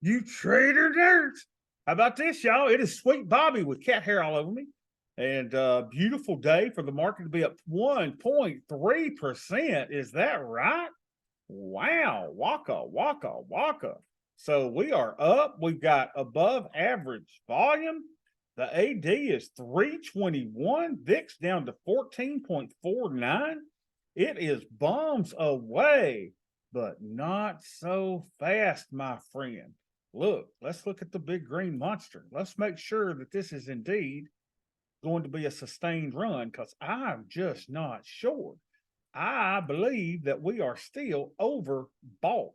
You trader nerds. How about this, y'all? It is Sweet Bobby with cat hair all over me. And beautiful day for the market to be up 1.3%. Is that right? Wow. Waka, waka, waka. So we are up. We've got above average volume. The AD is 321. VIX down to 14.49. It is bombs away, but not so fast, my friend. Look, let's look at the big green monster. Let's make sure that this is indeed going to be a sustained run because I'm just not sure. I believe that we are still overbought.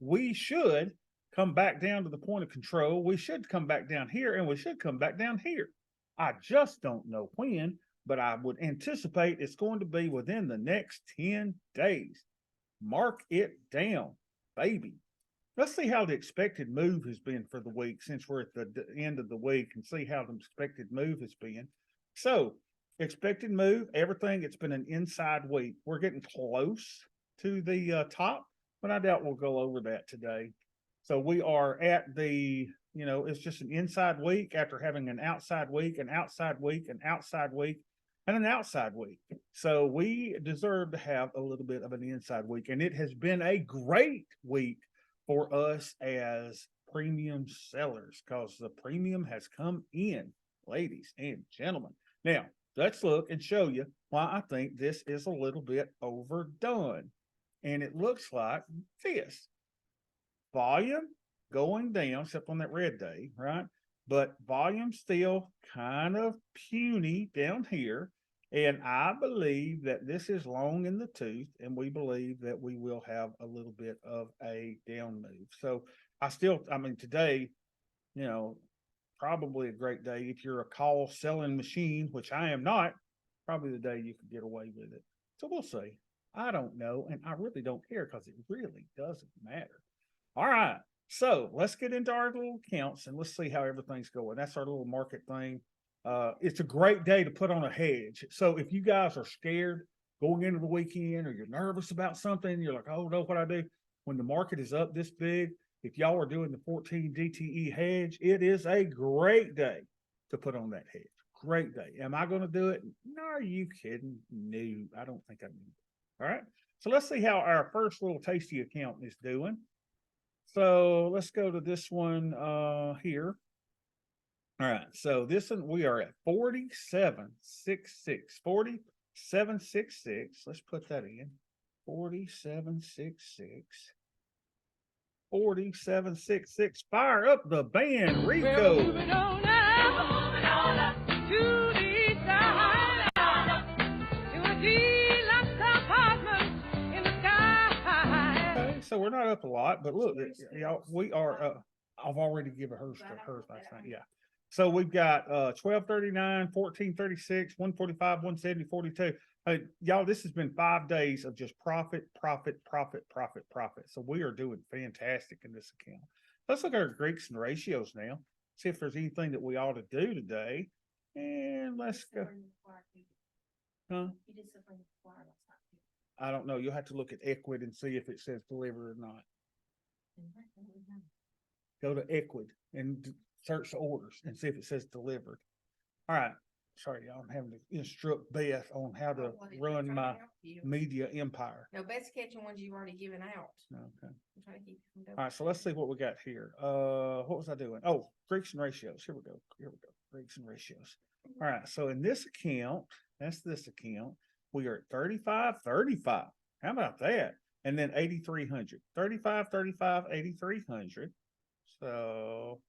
We should come back down to the point of control. We should come back down here and we should come back down here. I just don't know when, but I would anticipate it's going to be within the next 10 days. Mark it down, baby. Let's see how the expected move has been for the week since we're at the end of the week and see how the expected move has been. So, expected move, everything, it's been an inside week. We're getting close to the top, but I doubt we'll go over that today. So, we are at the, it's just an inside week after having an outside week, an outside week, an outside week, and an outside week. So, we deserve to have a little bit of an inside week, and it has been a great week for us as premium sellers because the premium has come in, ladies and gentlemen. Now, let's look and show you why I think this is a little bit overdone. And it looks like this. Volume going down, except on that red day, right? But volume still kind of puny down here. And I believe that this is long in the tooth, and we believe that we will have a little bit of a down move. So today, probably a great day if you're a call selling machine, which I am not, probably the day you could get away with it. So we'll see. I don't know, and I really don't care because it really doesn't matter. All right. So let's get into our little accounts and let's see how everything's going. That's our little market thing. It's a great day to put on a hedge. So if you guys are scared going into the weekend or you're nervous about something, you're like, oh no, what I do when the market is up this big, if y'all are doing the 14 DTE hedge, it is a great day to put on that hedge. Great day. Am I going to do it? No, are you kidding? No, I don't think I need it. All right. So let's see how our first little tasty account is doing. So let's go to this one here. All right, so this one we are at 4766. 4766. Let's put that in. 4766. 4766. Fire up the band, Rico. We're moving on up to the side. To a deluxe apartment in the sky. Okay, so we're not up a lot, but look, y'all, we are. I've already given hers last night. Yeah. So we've got 1239, 1436, 145, 170, 42. Y'all, this has been 5 days of just profit. So we are doing fantastic in this account. Let's look at our Greeks and ratios now. See if there's anything that we ought to do today. And let's go. Huh? I don't know. You'll have to look at Equid and see if it says deliver or not. Go to Equid and search the orders and see if it says delivered. All right. Sorry, y'all. I'm having to instruct Beth on how to run my media empire. No, Beth's catching ones you've already given out. Okay. I'm trying to keep you from All right. So let's see what we got here. What was I doing? Oh, Greeks and ratios. Here we go. Greeks and ratios. All right. So in this account, that's this account, we are at 35. How about that? And then 8,300. 35, 8,300. So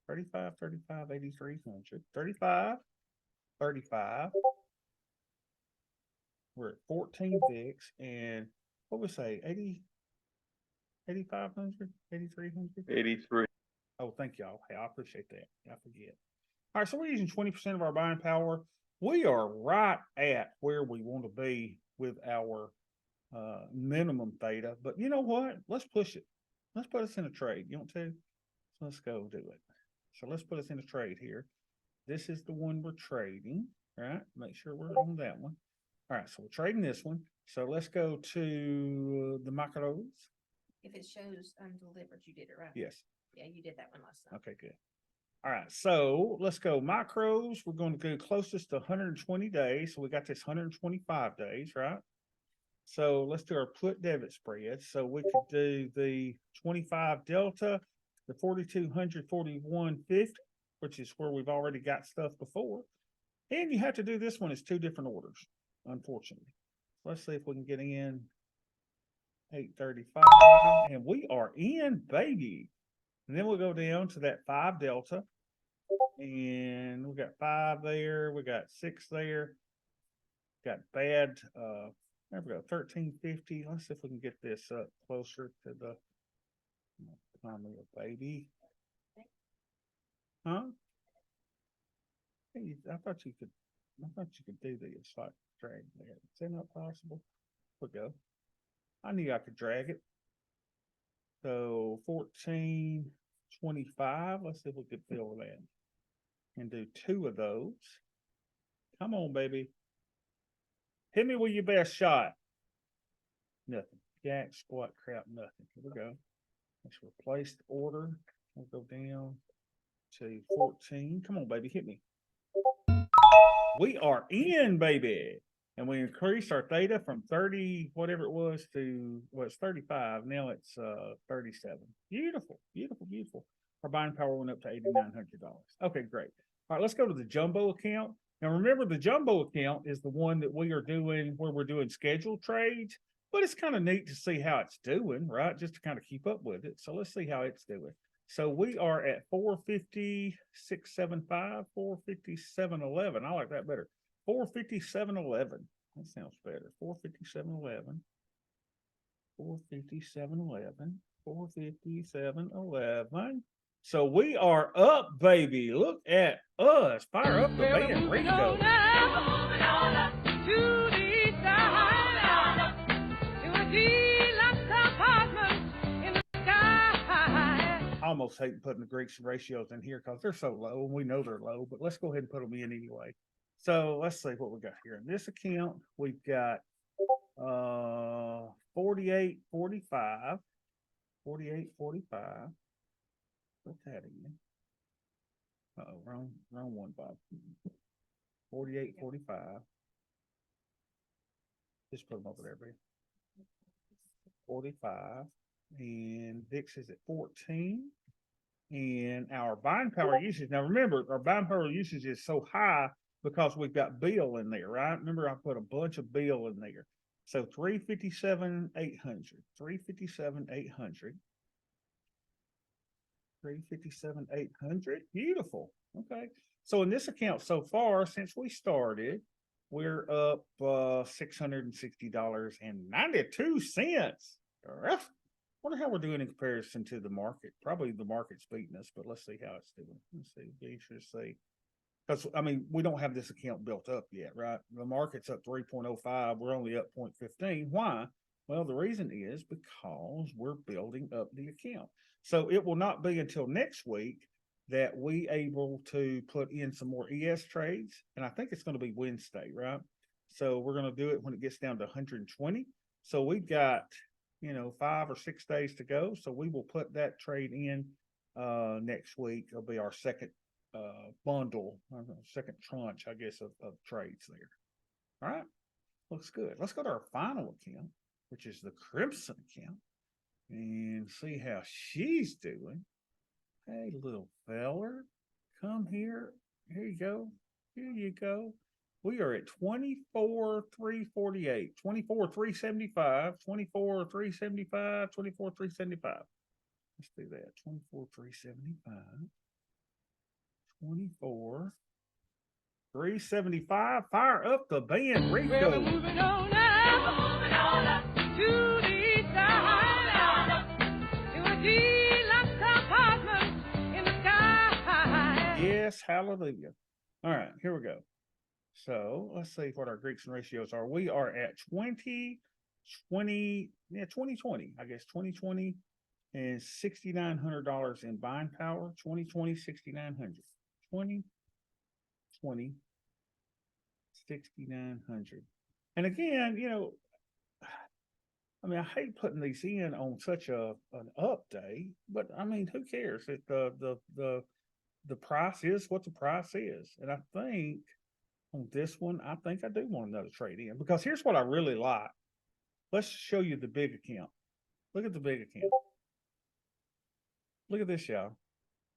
35, 8,300, 35. We're at 14 VIX and what we say, 8,500, 8,300? 83. Oh, thank y'all. Hey, I appreciate that. I forget. All right, so we're using 20% of our buying power. We are right at where we want to be with our minimum theta, but you know what? Let's push it. Let's put us in a trade. You want to? So let's go do it. So let's put us in a trade here. This is the one we're trading, right? Make sure we're on that one. All right, so we're trading this one. So let's go to the macros If it shows undelivered, you did it right. Yes. Yeah, you did that one last time. Okay, good. All right, so let's go micros. We're going to go closest to 120 days. So we got this 125 days, right? So let's do our put debit spread. So we could do the 25 delta, the 4,200, 41.50, which is where we've already got stuff before. And you have to do this one as two different orders, unfortunately. Let's see if we can get in 835, and we are in, baby. And then we'll go down to that 5 delta, and we got 5 there, we got 6 there, got bad, there we go, 1350. Let's see if we can get this up closer to the baby. Huh? Hey, I thought you could do this, like drag that. Is that not possible? There we go. I knew I could drag it. So 1425. Let's see if we could fill that and do 2 of those. Come on, baby. Hit me with your best shot. Nothing. Jack, squat, crap, nothing. Here we go. Let's replace the order. We'll go down to 14. Come on, baby. Hit me. We are in, baby. And we increased our theta from 30, whatever it was, to, well, it's 35. Now it's 37. Beautiful, beautiful, beautiful. Our buying power went up to $8,900. Okay, great. All right, let's go to the jumbo account. Now remember, the jumbo account is the one that we are doing where we're doing scheduled trades, but it's kind of neat to see how it's doing, right? Just to kind of keep up with it. So let's see how it's doing. So we are at 456.75, 457.11. I like that better. 457.11. That sounds better. 457.11. 457.11. 457.11. So we are up, baby. Look at us. Fire up the Well, band, moving Rico. on now to the side, to a deluxe apartment in the sky. I almost hate putting the Greeks and ratios in here because they're so low, and we know they're low, but let's go ahead and put them in anyway. So let's see what we got here. In this account, we've got 48.45. 48.45. Put that in. Uh-oh, wrong one, Bob. 48.45. Just put them over there, baby. 45. And Dix is at 14. And our buying power usage. Now remember, our buying power usage is so high because we've got bill in there, right? Remember, I put a bunch of bill in there. So 357,800. 357,800. 357,800. Beautiful. Okay. So in this account so far, since we started, we're up $660.92. Wonder how we're doing in comparison to the market. Probably the market's beating us, but let's see how it's doing. Let's see. Be interested to see. Because I mean, we don't have this account built up yet, right? The market's up 3.05. We're only up 0.15. Why? Well, the reason is because we're building up the account. So it will not be until next week that we able to put in some more ES trades. And I think it's going to be Wednesday, right? So we're going to do it when it gets down to 120. So we've got, 5 or 6 days to go. So we will put that trade in next week. It'll be our second bundle, second tranche, I guess, of trades there. All right. Looks good. Let's go to our final account, which is the Crimson account, and see how she's doing. Hey, little feller, come here. Here you go. Here you go. We are at 24,348, 24,375, 24,375, 24,375. Let's do that. 24,375, 24,375. Fire up the band, Well, we're Rico. moving on now to the side, to a deluxe apartment in the sky. Yes, hallelujah. All right, here we go. So let's see what our Greeks and ratios are. We are at 2020, I guess 2020 and $6,900 in buying power. 2020, 6,900. 2020, 6,900. And again, I mean, I hate putting these in on such an up day, but I mean, who cares? The price is what the price is. And I think on this one, I think I do want another trade in because here's what I really like. Let's show you the big account. Look at the big account. Look at this, y'all.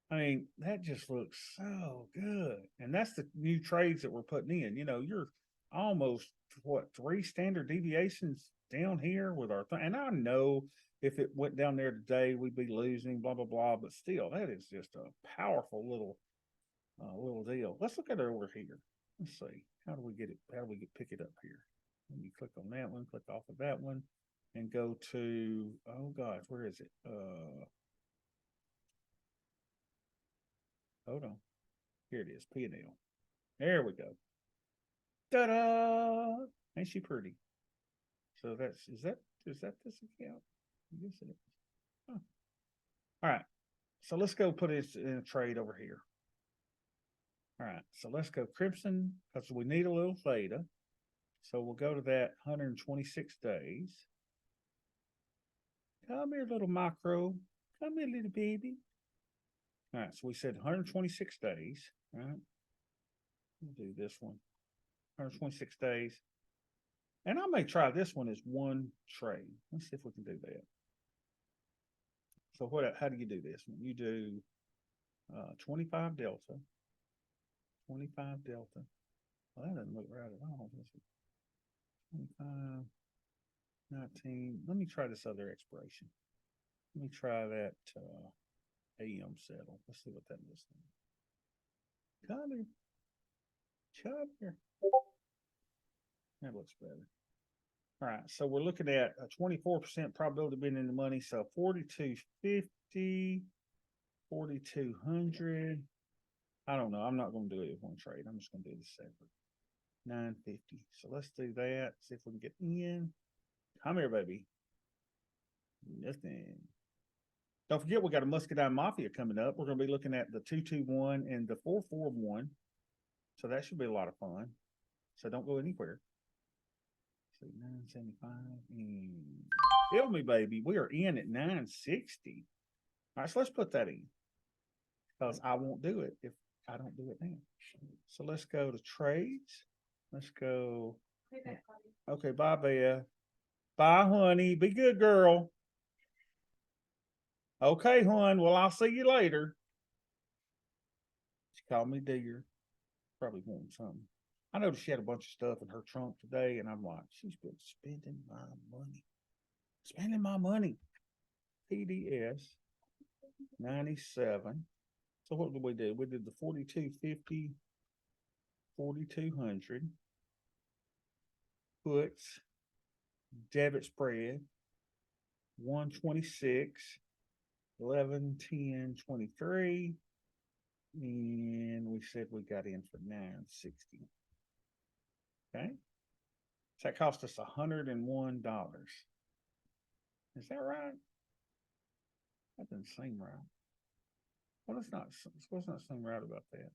I mean, that just looks so good. And that's the new trades that we're putting in. You know, you're almost what 3 standard deviations down here with our thing. And I know if it went down there today, we'd be losing, blah, blah, blah. But still, that is just a powerful little deal. Let's look at it over here. Let's see. How do we get it? How do we pick it up here? Let me click on that one, click off of that one, and go to, oh gosh, where is it? Hold on. Here it is, P&L. There we go. Ta-da! Ain't she pretty? So is that this account? I guess it is. Huh. All right. So let's go put it in a trade over here. All right. So let's go Crimson because we need a little theta. So we'll go to that 126 days. Come here, little micro. Come here, little baby. All right, so we said 126 days, right? We'll do this one. 126 days. And I may try this one as one trade. Let's see if we can do that. So how do you do this one? You do 25 delta. 25 delta. Well, that doesn't look right at all. 25, 19. Let me try this other expiration. Let me try that AM settle. Let's see what that looks like. Come here. Come here. That looks better. All right, so we're looking at a 24% probability of being in the money. So 4250, 4200. I don't know. I'm not going to do it with one trade. I'm just going to do this separate. 950. So let's do that. See if we can get in. Come here, baby. Nothing. Don't forget, we got a Muscadine Mafia coming up. We're going to be looking at the 221 and the 441. So that should be a lot of fun. So don't go anywhere. So 975 and kill me, baby. We are in at 960. All right, so let's put that in because I won't do it if I don't do it now. So let's go to trades. Let's go. Okay, bye, Bea. Bye, honey. Be good, girl. Okay, hon. Well, I'll see you later. She called me dear. Probably wanting something. I noticed she had a bunch of stuff in her trunk today, and I'm like, she's been spending my money. Spending my money. PDS 97. So what did we do? We did the 4250, 4200. Puts, debit spread, 126, 11, 10, 23. And we said we got in for 960. Okay. So that cost us $101. Is that right? That doesn't seem right. Well, it's not seem right about that.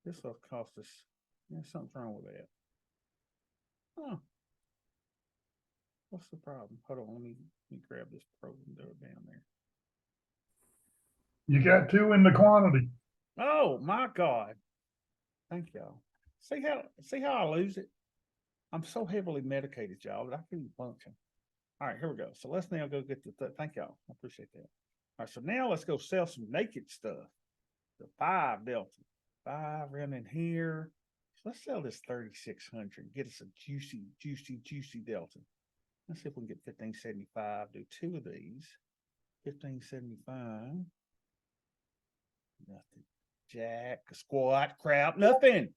This will cost us, something's wrong with that. Huh. What's the problem? Hold on, let me grab this probe and do it down there. You got 2 in the quantity. Oh my God. Thank y'all. See how I lose it? I'm so heavily medicated, y'all, that I can't even function. All right, here we go. So let's now go get thank y'all. I appreciate that. All right, so now let's go sell some naked stuff. The 5 delta. 5 running here. So let's sell this 3600. Get us a juicy delta. Let's see if we can get 1575. Do 2 of these. 1575. Nothing. Jack, squat, crap, nothing.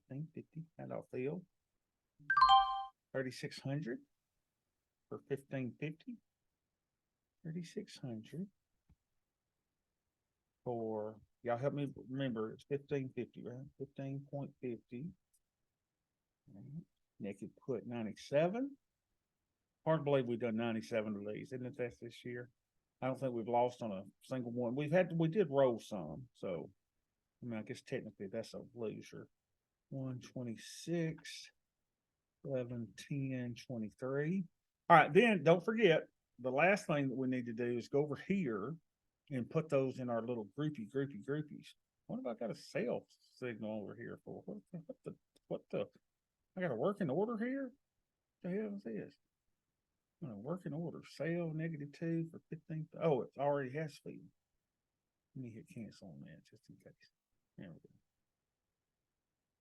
1550. How do I feel? 3600 for 1550. 3600 for, y'all help me remember, it's 1550, right? 15.50. Naked put 97. Hard to believe we've done 97 of these, isn't it? That's this year. I don't think we've lost on a single one. We did roll some, so I mean, I guess technically that's a loser. 126 11/10/23. All right, then don't forget, the last thing that we need to do is go over here and put those in our little groupies. What have I got a sales signal over here for? What the, I got a working order here? What the hell is this? Working order, sale -2 for 15. Oh, it already has fee. Let me hit cancel on that just in case. There we go.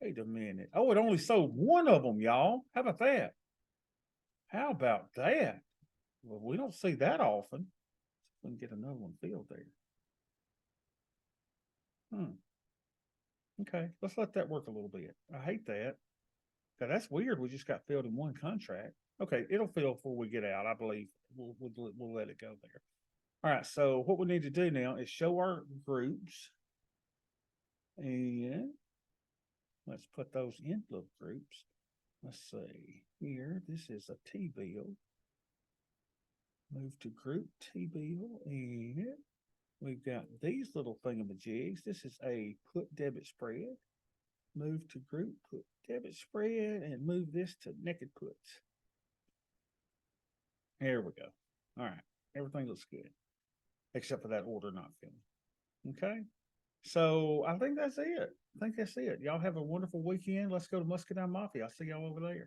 Wait a minute. Oh, it only sold one of them, y'all. How about that? How about that? Well, we don't see that often. We can get another one filled there. Okay, let's let that work a little bit. I hate that. That's weird. We just got filled in one contract. Okay, it'll fill before we get out. I believe we'll let it go there. All right. So what we need to do now is show our groups, and let's put those in little groups. Let's see here. This is a T-bill. Move to group T-bill, and we've got these little thingamajigs. This is a put debit spread. Move to group, put debit spread, and move this to naked puts. There we go. All right. Everything looks good, except for that order not filling. Okay. So I think that's it. Y'all have a wonderful weekend. Let's go to Muscadine Mafia. I'll see y'all over there.